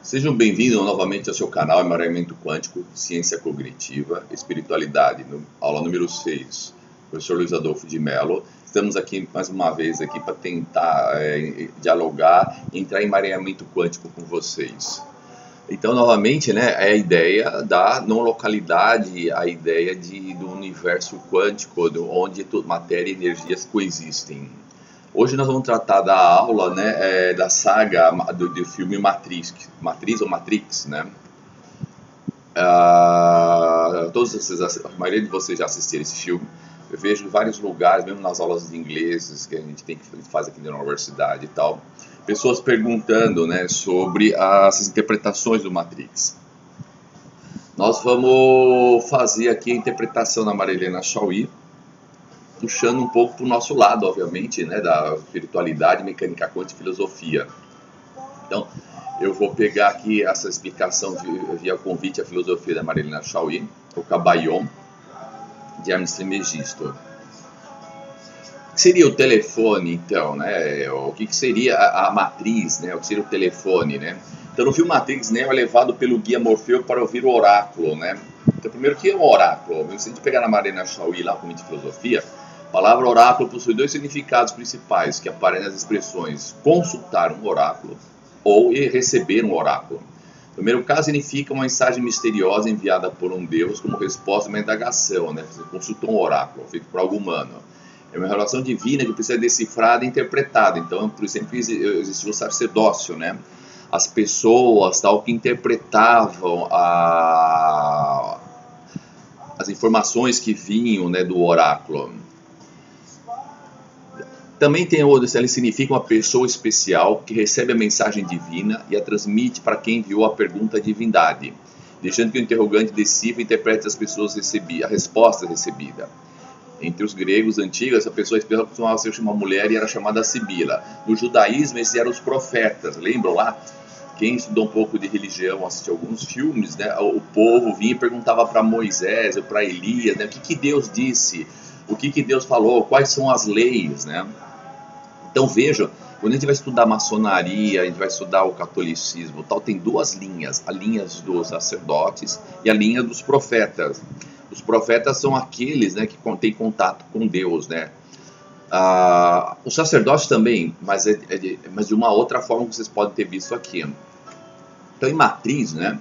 Sejam bem-vindos novamente ao seu canal Emaranhamento Quântico, Ciência Cognitiva, Espiritualidade, aula número 6, professor Luiz Adolfo de Mello. Estamos aqui mais uma vez aqui para tentar dialogar e entrar em emaranhamento quântico com vocês. Então, novamente, né, é a ideia da não localidade, a ideia do universo quântico, onde matéria e energias coexistem. Hoje nós vamos tratar da aula, né, da saga do filme Matrix ou Matrix, né? A maioria de vocês já assistiram esse filme. Eu vejo em vários lugares, mesmo nas aulas de inglês que a gente faz aqui na universidade e tal, pessoas perguntando, né, sobre as interpretações do Matrix. Nós vamos fazer aqui a interpretação da Marilena Chauí, puxando um pouco para o nosso lado, obviamente, né, da espiritualidade, mecânica quântica e filosofia. Então, eu vou pegar aqui essa explicação via convite à filosofia da Marilena Chauí, o Cabayon, de Hermes Trismegisto. O que seria o telefone, então, né? O que seria a matriz, né? O que seria o telefone, né? Então, no filme Matrix, Neo é levado pelo guia Morfeu para ouvir o oráculo, né? Então, primeiro, o que é um oráculo? Se a gente pegar na Marilena Chauí, lá com a filosofia, a palavra oráculo possui dois significados principais que aparecem nas expressões consultar um oráculo ou receber um oráculo. No primeiro caso, significa uma mensagem misteriosa enviada por um Deus como resposta a uma indagação, né? Você consultou um oráculo feito por algo humano. É uma relação divina que precisa ser decifrada e interpretada. Então, por exemplo, existiu o sacerdócio, né? As pessoas tal, que interpretavam as informações que vinham, né, do oráculo. Também tem ele significa uma pessoa especial que recebe a mensagem divina e a transmite para quem enviou a pergunta à divindade, deixando que o interrogante decifre e interprete a resposta recebida. Entre os gregos antigos, essa pessoa especial costumava ser uma mulher e era chamada Sibila. No judaísmo, esses eram os profetas. Lembram lá? Quem estudou um pouco de religião, assistiu alguns filmes, né? O povo vinha e perguntava para Moisés ou para Elias, né? O que Deus disse, o que Deus falou, quais são as leis, né? Então vejam, quando a gente vai estudar a maçonaria, a gente vai estudar o catolicismo, tal, tem duas linhas, a linha dos sacerdotes e a linha dos profetas. Os profetas são aqueles, né, que têm contato com Deus, né? Os sacerdotes também, mas de uma outra forma que vocês podem ter visto aqui. Então, em Matriz, né,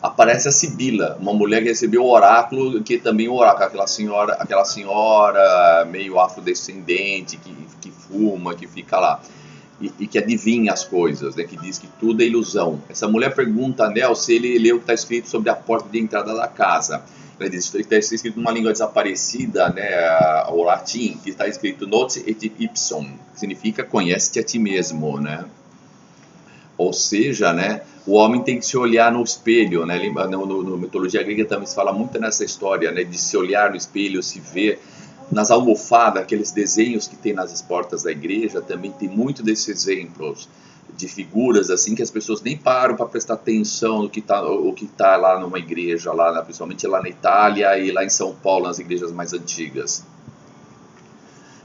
aparece a Sibila, uma mulher que recebeu o oráculo, que também o oráculo, aquela senhora meio afrodescendente, que fuma, que fica lá, e que adivinha as coisas, né, que diz que tudo é ilusão. Essa mulher pergunta a Neo se ele leu o que está escrito sobre a porta de entrada da casa. Ele diz que está escrito numa língua desaparecida, né, o latim, que está escrito Note et ipsum, que significa conhece-te a ti mesmo, né? Ou seja, né, o homem tem que se olhar no espelho, né? Na mitologia grega também se fala muito nessa história, né, de se olhar no espelho, se ver. Nas almofadas, aqueles desenhos que tem nas portas da igreja, também tem muito desses exemplos de figuras assim que as pessoas nem param para prestar atenção no que tá lá numa igreja, principalmente lá na Itália e lá em São Paulo, nas igrejas mais antigas.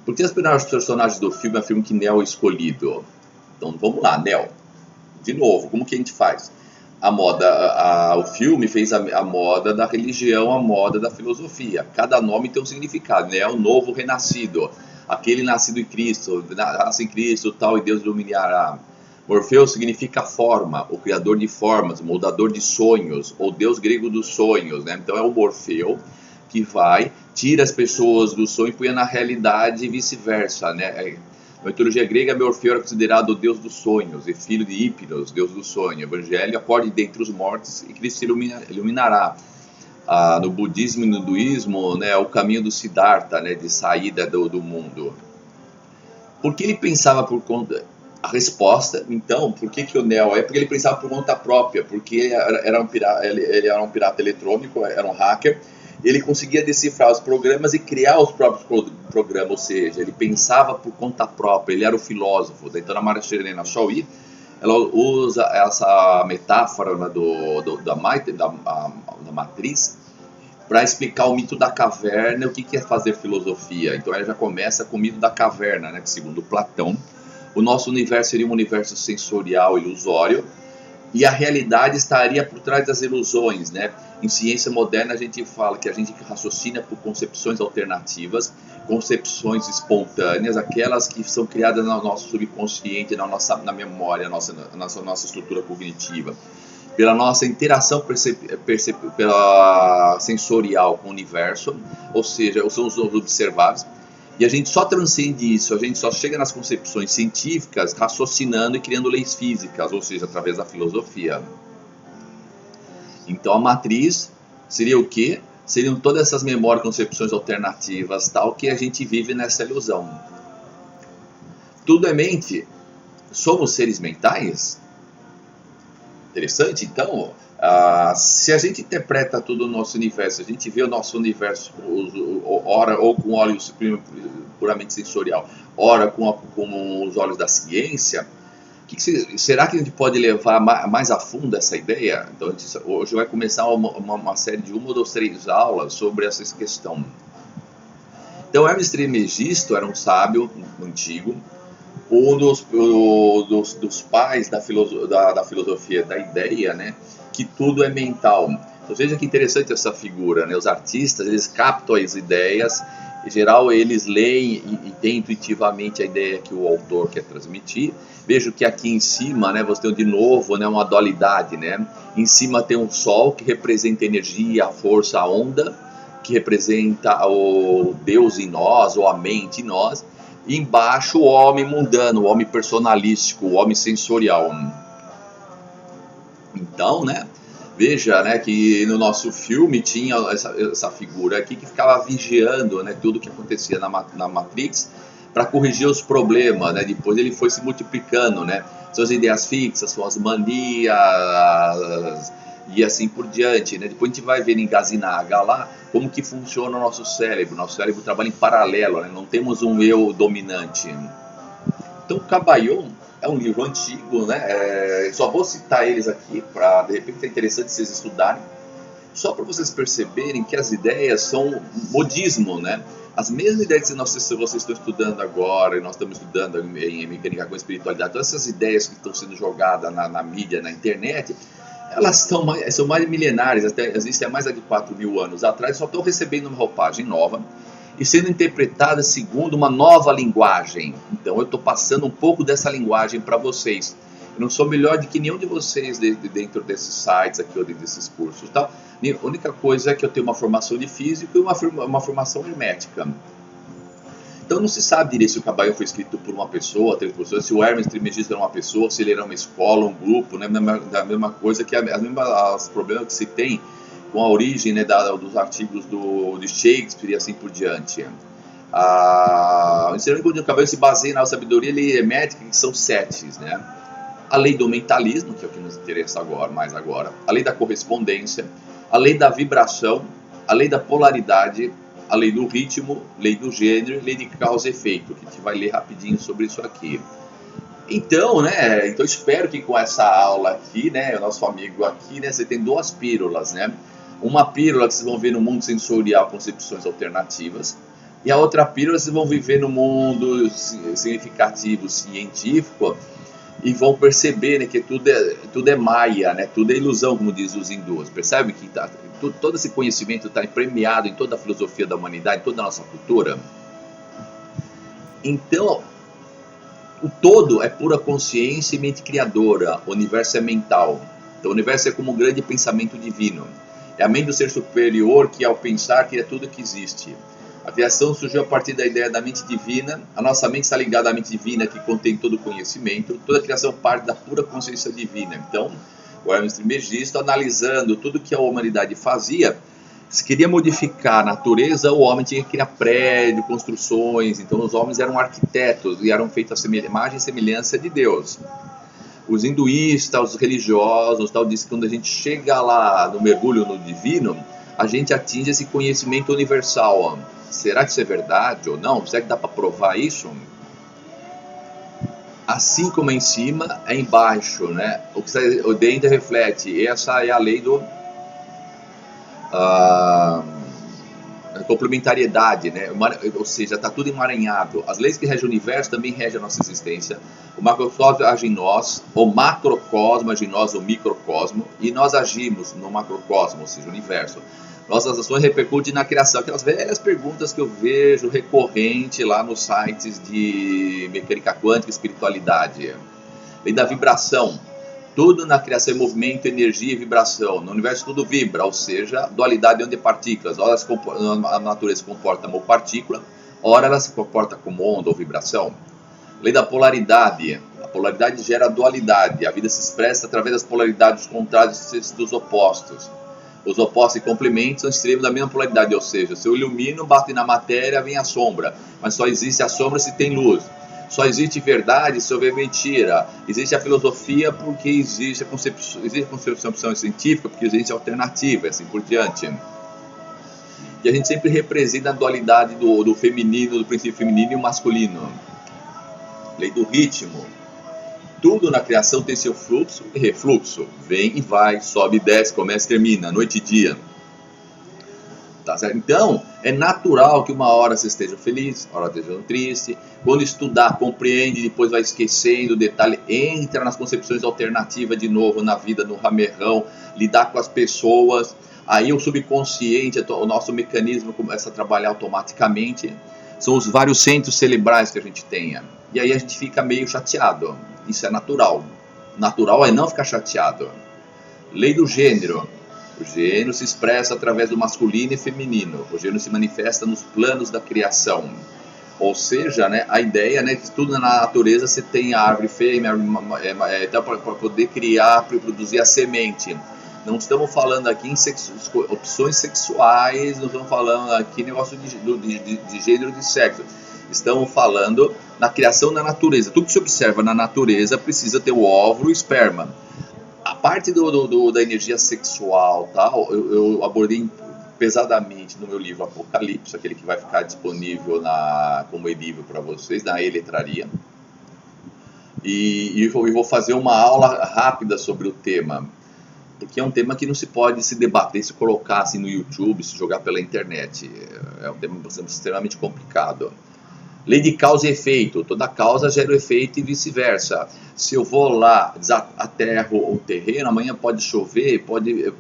Por que os personagens do filme é um filme que Neo é escolhido? Então vamos lá, Neo. De novo, como que a gente faz? O filme fez a moda da religião, a moda da filosofia. Cada nome tem um significado, né? O novo renascido, aquele nascido em Cristo, nasce em Cristo, tal, e Deus iluminará. Morfeu significa forma, o criador de formas, o moldador de sonhos, ou Deus grego dos sonhos, né? Então é o Morfeu que tira as pessoas do sonho e põe na realidade e vice-versa, né? Na mitologia grega, Morfeu era considerado o deus dos sonhos e filho de Hipnos, deus do sonho. O evangelho acorde dentre os mortos e Cristo iluminará. No budismo e no hinduísmo, né, o caminho do Siddhartha, né, de saída do mundo. Por que ele pensava por conta... A resposta, então, por que o Neo é? Porque ele pensava por conta própria, porque ele era um pirata eletrônico, era um hacker. Ele conseguia decifrar os programas e criar os próprios programas, ou seja, ele pensava por conta própria, ele era o filósofo. Então, na Marilena Chauí, ela usa essa metáfora, né, da matriz para explicar o mito da caverna e o que é fazer filosofia. Então, ela já começa com o mito da caverna, né, que segundo Platão, o nosso universo seria um universo sensorial ilusório, e a realidade estaria por trás das ilusões, né? Em ciência moderna a gente fala que a gente raciocina por concepções alternativas, concepções espontâneas, aquelas que são criadas no nosso subconsciente, na memória, nossa estrutura cognitiva, pela nossa interação pela sensorial com o universo, ou seja, são os observáveis. E a gente só transcende isso, a gente só chega nas concepções científicas raciocinando e criando leis físicas, ou seja, através da filosofia. Então a matriz seria o quê? Seriam todas essas memórias, concepções alternativas, tal, que a gente vive nessa ilusão. Tudo é mente? Somos seres mentais? Interessante, então, se a gente interpreta todo o nosso universo, a gente vê o nosso universo, ora ou com olhos puramente sensorial, ora com os olhos da ciência, será que a gente pode levar mais a fundo essa ideia? Então, hoje vai começar uma série de 1 ou 3 aulas sobre essa questão. Então, Hermes Trismegisto era um sábio antigo, um dos pais da filosofia da ideia, né, que tudo é mental. Então, veja que interessante essa figura, né? Os artistas, eles captam as ideias, em geral eles leem e têm intuitivamente a ideia que o autor quer transmitir. Vejo que aqui em cima, né, você tem de novo, né, uma dualidade, né? Em cima tem um sol que representa a energia, a força, a onda, que representa o Deus em nós, ou a mente em nós. E embaixo o homem mundano, o homem personalístico, o homem sensorial. Então, né, veja, né, que no nosso filme tinha essa figura aqui que ficava vigiando, né, tudo que acontecia na Matrix para corrigir os problemas, né? Depois ele foi se multiplicando, né? São as ideias fixas, são as manias e assim por diante, né? Depois a gente vai ver em Gazinaga lá como que funciona o nosso cérebro. Nosso cérebro trabalha em paralelo, né? Não temos um eu dominante. Então, Cabayon é um livro antigo, né? Só vou citar eles aqui para, de repente, é interessante vocês estudarem, só para vocês perceberem que as ideias são modismo, né? As mesmas ideias que vocês estão estudando agora, e nós estamos estudando em mecânica com espiritualidade, todas essas ideias que estão sendo jogadas na mídia, na internet, elas são mais milenares, existem há mais de 4.000 anos atrás, só estão recebendo uma roupagem nova e sendo interpretadas segundo uma nova linguagem. Então eu estou passando um pouco dessa linguagem para vocês. Eu não sou melhor do que nenhum de vocês dentro desses sites aqui ou dentro desses cursos, tá? A única coisa é que eu tenho uma formação de físico e uma formação hermética. Então não se sabe direito se o Cabayon foi escrito por uma pessoa, 3 pessoas, se o Hermes Trismegisto era uma pessoa, se ele era uma escola, um grupo, né? Da mesma coisa que os problemas que se tem com a origem, né, dos artigos de Shakespeare e assim por diante. O ensinamento do Cabayon se baseia na sabedoria hermética, que são 7, né? A lei do mentalismo, que é o que nos interessa mais agora, a lei da correspondência, a lei da vibração, a lei da polaridade, a lei do ritmo, lei do gênero, lei de causa e efeito, que a gente vai ler rapidinho sobre isso aqui. Então, né, espero que com essa aula aqui, né, o nosso amigo aqui, né, você tem 2 pílulas, né? Uma pílula que vocês vão ver no mundo sensorial, concepções alternativas, e a outra pílula vocês vão viver no mundo significativo, científico, e vão perceber, né, que tudo é maia, né, tudo é ilusão, como diz os hindus. Percebe que todo esse conhecimento está premiado em toda a filosofia da humanidade, em toda a nossa cultura? Então, o todo é pura consciência e mente criadora, o universo é mental. Então, o universo é como um grande pensamento divino. É a mente do ser superior que, ao pensar, cria tudo que existe. A criação surgiu a partir da ideia da mente divina. A nossa mente está ligada à mente divina que contém todo o conhecimento. Toda a criação parte da pura consciência divina. Então, o Hermes Trismegisto, analisando tudo que a humanidade fazia, se queria modificar a natureza, o homem tinha que criar prédios, construções. Então, os homens eram arquitetos e eram feitos à imagem e semelhança de Deus. Os hinduístas, os religiosos, dizem que quando a gente chega lá no mergulho no divino, a gente atinge esse conhecimento universal. Será que isso é verdade ou não? Será que dá para provar isso? Assim como é em cima, é embaixo, né? O dentro reflete. Essa é a lei complementariedade, né? Ou seja, está tudo emaranhado. As leis que regem o universo também regem a nossa existência. O macrocosmo age em nós, o macrocosmo age em nós, o microcosmo, e nós agimos no macrocosmo, ou seja, o universo. Nossas ações repercutem na criação. Aquelas velhas perguntas que eu vejo recorrente lá nos sites de mecânica quântica e espiritualidade. Lei da vibração. Tudo na criação é movimento, energia e vibração. No universo tudo vibra, ou seja, dualidade onde partículas. Ora a natureza se comporta como partícula, ora ela se comporta como onda ou vibração. Lei da polaridade. A polaridade gera dualidade. A vida se expressa através das polaridades contrárias dos opostos. Os opostos se complementam, são extremos da mesma polaridade, ou seja, se eu ilumino, bate na matéria, vem a sombra. Mas só existe a sombra se tem luz. Só existe verdade se houver mentira. Existe a filosofia porque existe a concepção científica, porque existe a alternativa, e assim por diante. E a gente sempre representa a dualidade do feminino, do princípio feminino e o masculino. Lei do ritmo. Tudo na criação tem seu fluxo e refluxo. Vem e vai, sobe e desce, começa e termina, noite e dia. Tá certo? Então, é natural que uma hora você esteja feliz, uma hora esteja triste. Quando estudar, compreende, depois vai esquecendo o detalhe, entra nas concepções alternativas de novo na vida, no ramerrão, lidar com as pessoas. Aí o subconsciente, o nosso mecanismo começa a trabalhar automaticamente. São os vários centros cerebrais que a gente tenha. E aí a gente fica meio chateado. Isso é natural. Natural é não ficar chateado. Lei do gênero. O gênero se expressa através do masculino e feminino. O gênero se manifesta nos planos da criação. Ou seja, né, a ideia, né, que tudo na natureza você tem a árvore fêmea, então para poder criar, para produzir a semente. Não estamos falando aqui em opções sexuais, não estamos falando aqui negócio de gênero, de sexo. Estamos falando na criação da natureza. Tudo que se observa na natureza precisa ter o óvulo e o esperma. A parte da energia sexual, tal, eu abordei pesadamente no meu livro Apocalipse, aquele que vai ficar disponível como e-livro para vocês, na e-letraria. E vou fazer uma aula rápida sobre o tema, porque é um tema que não se pode se debater, se colocar assim no YouTube, se jogar pela internet. É um tema extremamente complicado. Lei de causa e efeito. Toda causa gera o efeito e vice-versa. Se eu vou lá, aterro o terreno, amanhã pode chover, pode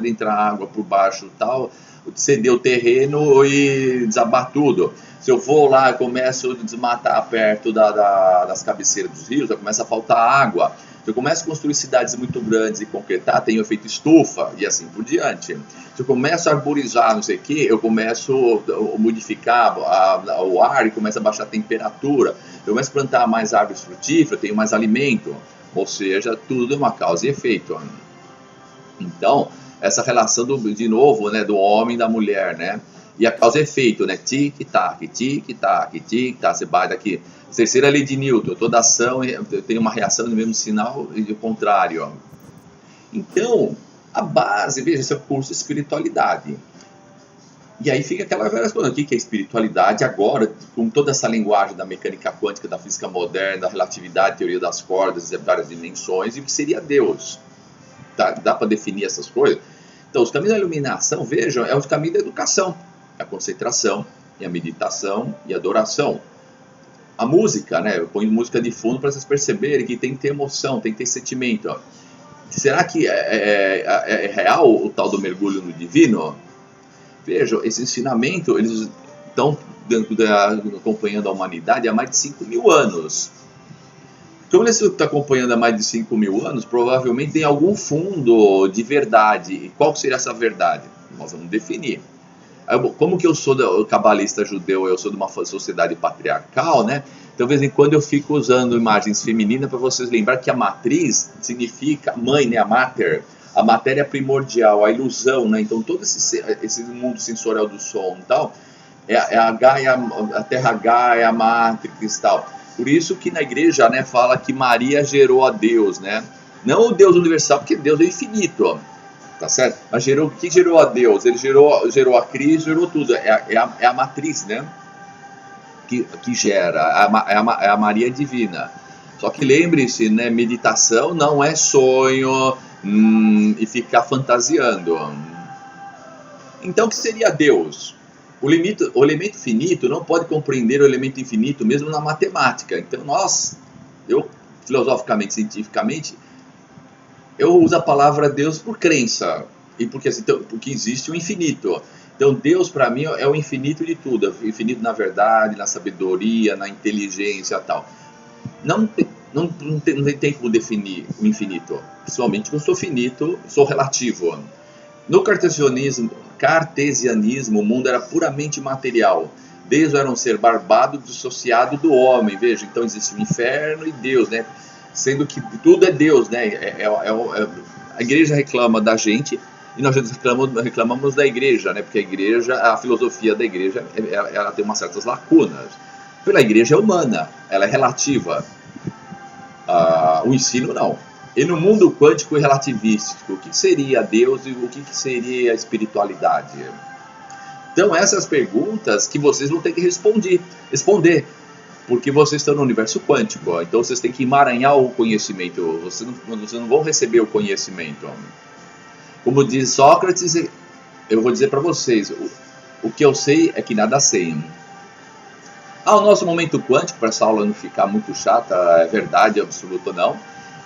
entrar água por baixo, tal, ceder o terreno e desabar tudo. Se eu vou lá e começo a desmatar perto das cabeceiras dos rios, começa a faltar água. Se eu começo a construir cidades muito grandes e concretar, tem o efeito estufa e assim por diante. Se eu começo a arborizar não sei o que, eu começo a modificar o ar e começo a baixar a temperatura. Eu começo a plantar mais árvores frutíferas, tenho mais alimento. Ou seja, tudo é uma causa e efeito. Então, essa relação de novo, né, do homem e da mulher, né? E a causa e efeito, né? Tic-tac, tic-tac, tic-tac, você bate aqui. Terceira lei de Newton, toda ação tem uma reação do mesmo sinal e do contrário. Então, a base, veja, esse é o curso de espiritualidade. E aí fica aquela velha coisa, o que é espiritualidade agora, com toda essa linguagem da mecânica quântica, da física moderna, da relatividade, teoria das cordas, várias dimensões, e o que seria Deus? Tá? Dá para definir essas coisas? Então, os caminhos da iluminação, vejam, é o caminho da educação, a concentração, e a meditação e a adoração. A música, né? Eu ponho música de fundo para vocês perceberem que tem que ter emoção, tem que ter sentimento. Ó. Será que é real o tal do mergulho no divino? Vejam, esse ensinamento, eles estão acompanhando a humanidade há mais de 5.000 anos. Como eles estão acompanhando há mais de 5.000 anos, provavelmente tem algum fundo de verdade. E qual seria essa verdade? Nós vamos definir. Como que eu sou cabalista judeu, eu sou de uma sociedade patriarcal, né? Então, de vez em quando eu fico usando imagens femininas para vocês lembrar que a matriz significa mãe, né? A mater. A matéria primordial, a ilusão, né? Então, todo esse mundo sensorial do som e tal, a Gaia, a Terra Gaia, a Matrix e tal. Por isso que na igreja, né, fala que Maria gerou a Deus, né? Não o Deus universal, porque Deus é infinito. Tá certo? Mas o que gerou a Deus? Ele gerou a Cristo, gerou tudo. É a matriz, né? Que gera. É a Maria divina. Só que lembre-se, né? Meditação não é sonho e ficar fantasiando. Então, o que seria Deus? O elemento finito não pode compreender o elemento infinito mesmo na matemática. Então eu filosoficamente, cientificamente, eu uso a palavra Deus por crença, e porque, assim, então, porque existe o infinito. Então Deus para mim é o infinito de tudo, o infinito na verdade, na sabedoria, na inteligência e tal. Não tem como definir o infinito, principalmente porque eu sou finito, sou relativo. No cartesianismo, o mundo era puramente material. Deus era um ser barbado dissociado do homem. Veja, então existe o inferno e Deus, né? Sendo que tudo é Deus, né? A igreja reclama da gente e nós reclamamos da igreja, né? Porque a igreja, a filosofia da igreja, ela tem umas certas lacunas. Pela igreja é humana, ela é relativa. O ensino não. E no mundo quântico e relativístico, o que seria Deus e o que seria a espiritualidade? Então essas perguntas que vocês vão ter que responder, porque vocês estão no universo quântico, então vocês têm que emaranhar o conhecimento, vocês não vão receber o conhecimento. Como diz Sócrates, eu vou dizer para vocês, o que eu sei é que nada sei. O nosso momento quântico, para essa aula não ficar muito chata, é verdade absoluta não.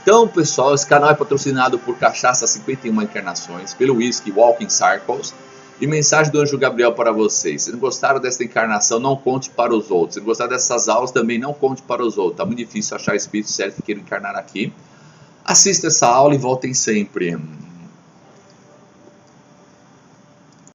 Então, pessoal, esse canal é patrocinado por Cachaça 51 Encarnações, pelo whisky Walking Circles, e mensagem do Anjo Gabriel para vocês. Se não gostaram dessa encarnação, não conte para os outros. Se não gostaram dessas aulas, também não conte para os outros. Está muito difícil achar espírito certo que queira encarnar aqui. Assista essa aula e voltem sempre.